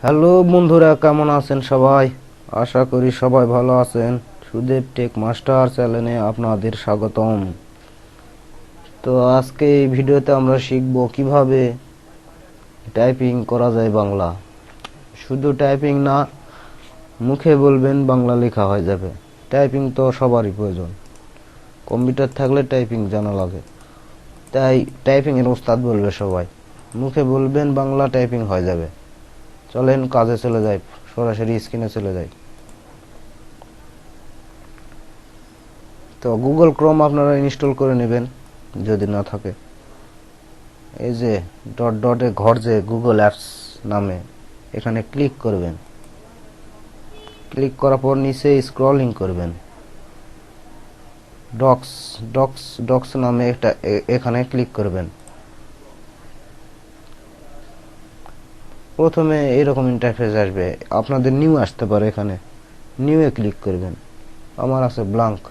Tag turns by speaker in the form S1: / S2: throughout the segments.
S1: Hello বন্ধুরা, কেমন আছেন সবাই? আশা করি সবাই ভালো আছেন। সুদেব টেক মাস্টার চ্যানেলে আপনাদের স্বাগতম। তো আজকে এই ভিডিওতে আমরা শিখব কিভাবে টাইপিং করা যায় বাংলা। শুধু টাইপিং না, মুখে বলবেন বাংলা লেখা হয়ে যাবে। টাইপিং তো সবারই প্রয়োজন, কম্পিউটার থাকলে টাইপিং জানা লাগে, তাই টাইপিং এর ওস্তাদ বলবে সবাই। মুখে বলবেন বাংলা, টাইপিং হয়ে যাবে। চলেন কাজে চলে যাই, সরাসরি স্ক্রিনে চলে যাই। তো গুগল ক্রোম আপনারা ইনস্টল করে নেবেন যদি না থাকে। এই যে ডট ডটে ঘর যে গুগল অ্যাপস নামে, এখানে ক্লিক করবেন। ক্লিক করার পর নিচে স্ক্রলিং করবেন। ডক্স ডক্স ডক্স নামে একটা এখানে ক্লিক করবেন। প্রথমে এরকম ইন্টারফেস আসবে, আপনাদের নিউ আসতে পারে। এখানে নিউ এ ক্লিক করবেন। আমার আছে ব্ল্যাঙ্ক।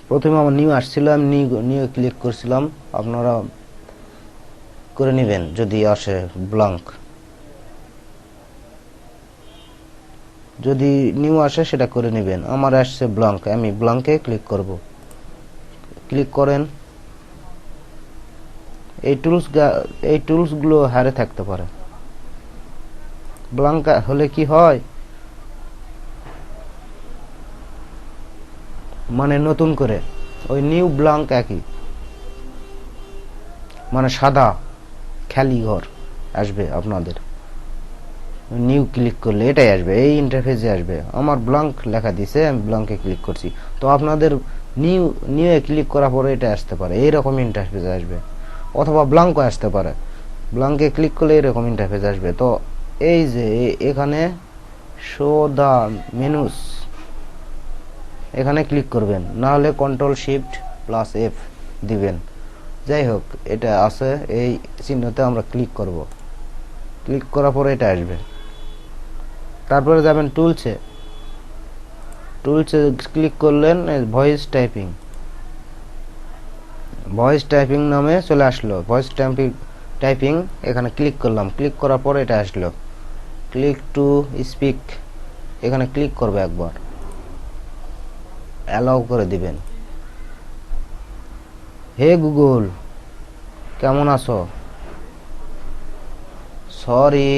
S1: প্রথমে আমার নিউ আসছিল, আমি নিউ ক্লিক করছিলাম। আপনারা করে নেবেন যদি আসে ব্ল্যাঙ্ক। যদি নিউ আসে সেটা করে নেবেন। আমার আসছে ব্ল্যাঙ্ক, আমি ব্ল্যাঙ্কে ক্লিক করব। ক্লিক করেন। এই টুলসগুলো হারে থাকতে পারে। ব্ল্যাঙ্ক হলে কি হয়, মানে নতুন করে ওই নিউ ব্ল্যাঙ্ক একই, মানে সাদা খালি ঘর আসবে আপনাদের। নিউ ক্লিক করলে এটাই আসবে, এই ইন্টারফেসে আসবে। আমার ব্ল্যাঙ্ক লেখা দিছে, আমি ব্ল্যাঙ্কে ক্লিক করছি। তো আপনাদের নিউ এ ক্লিক করার পরে এটা আসতে পারে, এইরকম ইন্টারফেসে আসবে। অথবা ব্ল্যাঙ্কও আসতে পারে, ব্ল্যাঙ্কে ক্লিক করলে এরকম ইন্টারফেস আসবে। তো এই যে এখানে শো দা মেনুস, এখানে ক্লিক করবেন, না হলে কন্ট্রোল শিফট প্লাস এফ দিবেন। যাই হোক, এটা আছে, এই চিহ্নতে আমরা ক্লিক করব। ক্লিক করার পরে এটা আসবে। তারপরে যাবেন টুলসে। টুলসে ক্লিক করলেন, ভয়েস টাইপিং। ভয়েস টাইপিং নামে চলে আসলো। ভয়েস টাইপিং এখানে ক্লিক করলাম। ক্লিক করার পরে এটা আসলো, ক্লিক টু স্পিক। এখানে ক্লিক করবে একবার, অ্যালাউ করে দিবেন। হে গুগল, কেমন আছো? সরি,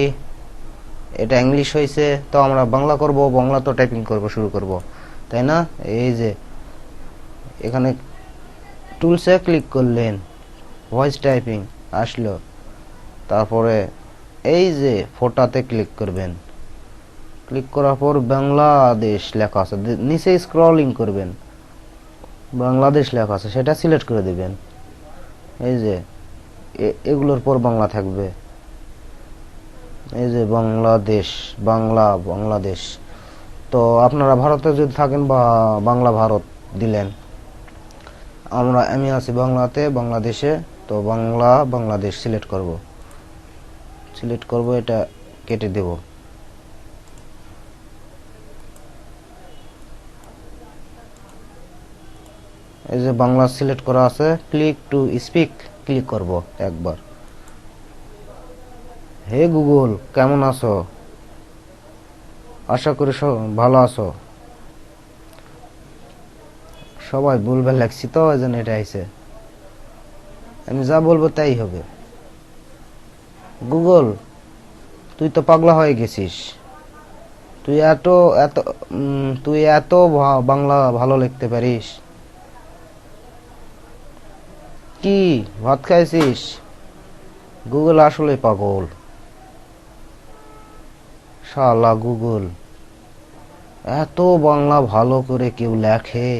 S1: এটা ইংলিশ হয়েছে, তো আমরা বাংলা করব। বাংলা তো টাইপিং করব, শুরু করব, তাই না? এই যে এখানে টুলসে ক্লিক করলেন, ভয়েস টাইপিং আসলো। তারপরে এই যে ফোটাতে ক্লিক করবেন। ক্লিক করার পর বাংলাদেশ লেখা আছে, নিচে স্ক্রলিং করবেন। বাংলাদেশ লেখা আছে, সেটা সিলেক্ট করে দিবেন। এই যে এগুলোর পর বাংলা থাকবে। এই যে বাংলাদেশ, বাংলাদেশ। তো আপনারা ভারতে যদি থাকেন বা বাংলা ভারত দিলেন। আমি আছি বাংলাতে, বাংলাদেশে, তো বাংলাদেশ সিলেক্ট করব। এটা কেটে দেব। এই যে বাংলা সিলেক্ট করা আছে, ক্লিক টু স্পিক ক্লিক করব একবার। হে গুগল, কেমন আছো? আশা করি ভালো আছো। সবাই বলবে লাগছি, তো ওই জন্য এটা আইছে। আমি যা বলবো তাই হবে। গুগল, তুই তো পাগলা হয়ে গেছিস। তুই এত এত তুই এত বাংলা ভালো লিখতে পারিস? কি ভাত খাইছিস? গুগল আসলে পাগল। শালা গুগল, এত বাংলা ভালো করে কেউ লেখে?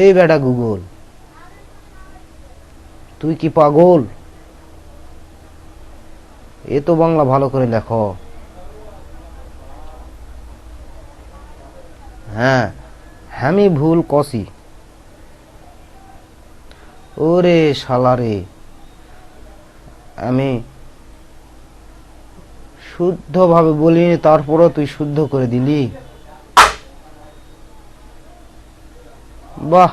S1: এই বেটা গুগল, তুই কি পাগল? এ তো বাংলা ভালো করে লেখো। হ্যাঁ, আমি ভুল কছি। ওরে শালা রে, আমি শুদ্ধভাবে বলিনি, তারপরও তুই শুদ্ধ করে দিলি। বাহ,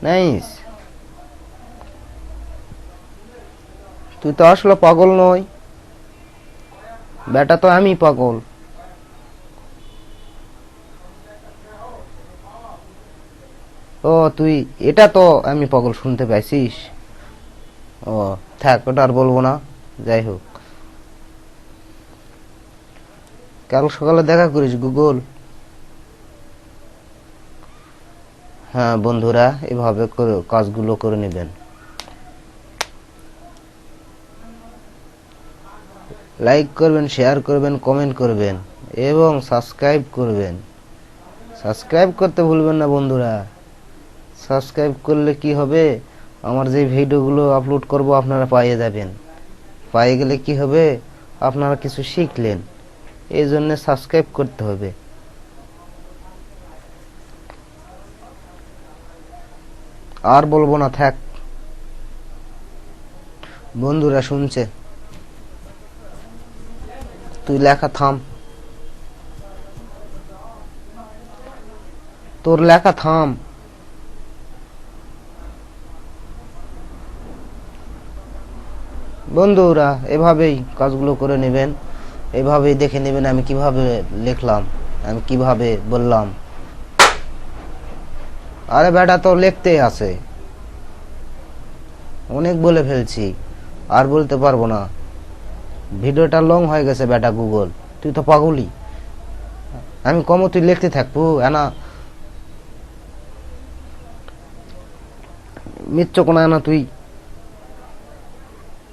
S1: নাইস। তুই তো আসলে পাগল নয়, বেটা তো আমি পাগল। ও তুই, এটা তো আমি পাগল শুনতে পাইছিস। ও থাক, ওটা আর বলবো না। যাই হোক, কাল সকালে দেখা করিস গুগল। হ্যাঁ বন্ধুরা, এভাবে কাজগুলো করে নেবেন। লাইক করবেন, শেয়ার করবেন, কমেন্ট করবেন এবং সাবস্ক্রাইব করবেন। সাবস্ক্রাইব করতে ভুলবেন না বন্ধুরা। সাবস্ক্রাইব করলে কি হবে, আমার যে ভিডিওগুলো আপলোড করব আপনারা পেয়ে যাবেন। পেয়ে গেলে কি হবে, আপনারা কিছু শিখলেন, এই জন্য সাবস্ক্রাইব করতে হবে। আর বলবো না, থাক। বন্ধুরা শুনছে, তুই লেখা থাম, তোর লেখা থাম। বন্ধুরা এভাবেই কাজগুলো করে নেবেন, এভাবেই দেখে নেবেন আমি কিভাবে লিখলাম, আমি কিভাবে বললাম। আরে বেটা তো লিখতেই আছে, অনেক বলে ফেলছি, আর বলতে পারবো না। ভিডিওটা লং হয়ে গেছে বেটা গুগল, তুই তো পাগলি। আমি কম, তুই লিখতে থাকবো এনা মিচ্ছ কোনা না, তুই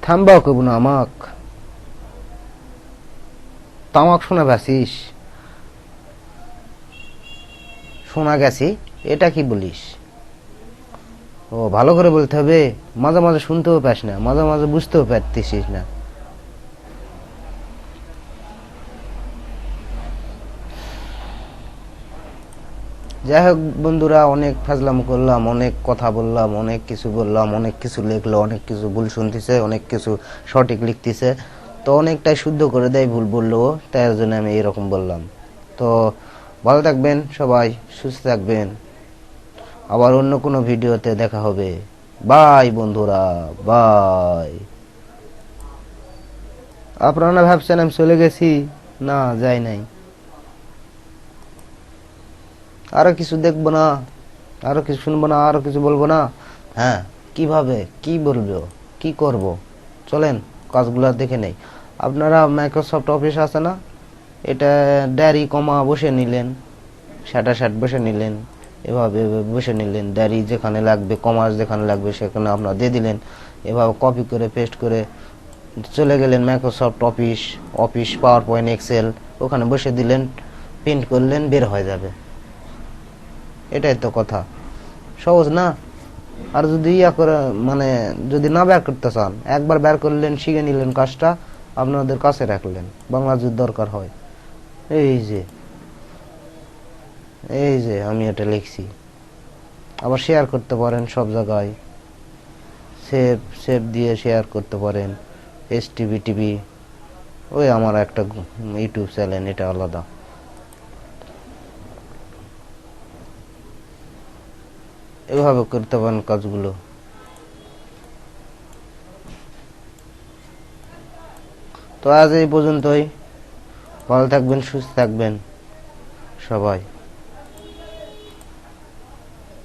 S1: থামবাও কব না আমাক, তামাক শোনা গেছিস, শোনা গেছি, এটা কি বলিস? ও ভালো করে বলতে হবে, মাঝে মাঝে শুনতেও পাস না, মাঝে মাঝে বুঝতেও পারতেছিস না। যাই হোক বন্ধুরা, অনেক ফাজলাম করলাম, অনেক কথা বললাম, অনেক কিছু বললাম, অনেক কিছু লিখলো, অনেক কিছু ভুল শুনতেছে, অনেক কিছু সঠিক লিখতেছে। তো অনেকটাই শুদ্ধ করে দেয় ভুল বললো, তাই জন্য আমি এরকম বললাম। তো ভালো থাকবেন সবাই, সুস্থ থাকবেন। আবার অন্য কোনো ভিডিওতে দেখা হবে। বাই বন্ধুরা, বাই। আপনারা ভাবছেন আমি চলে গেছি, না যাই নাই। আরো কিছু দেখবো না, আরো কিছু শুনবো না, আরো কিছু বলবো না। হ্যাঁ, কিভাবে কি বলবো, কি করব, চলেন কাজগুলো দেখে নেই। আপনারা মাইক্রোসফট অফিস আছে না, এটা ডায়েরি কমা বসে নিলেন, শার্ট বসে নিলেন, এভাবে বসে নিলেন। ডায়েরি যেখানে লাগবে, কমাস যেখানে লাগবে সেখানে আপনারা দিয়ে দিলেন। এভাবে কপি করে পেস্ট করে চলে গেলেন Microsoft Office, office PowerPoint Excel, ওখানে বসে দিলেন, প্রিন্ট করলেন, বের হয়ে যাবে। এটাই তো কথা, সহজ না? আর যদি ইয়া করে, মানে যদি না বের করতে চান, একবার বের করলেন, শিখে নিলেন কাজটা, আপনাদের কাছে রাখলেন, বাংলা যদি দরকার হয়। এই যে এই যে আমি এটা লিখছি, আবার শেয়ার করতে পারেন সব জায়গায়, সেভ সেভ দিয়ে শেয়ার করতে পারেন। টিভি ওই আমার একটা ইউটিউব চ্যানেল, এটা আলাদা। এভাবে করতে পারেন কাজগুলো। তো আজ এই পর্যন্তই, ভালো থাকবেন, সুস্থ থাকবেন সবাই।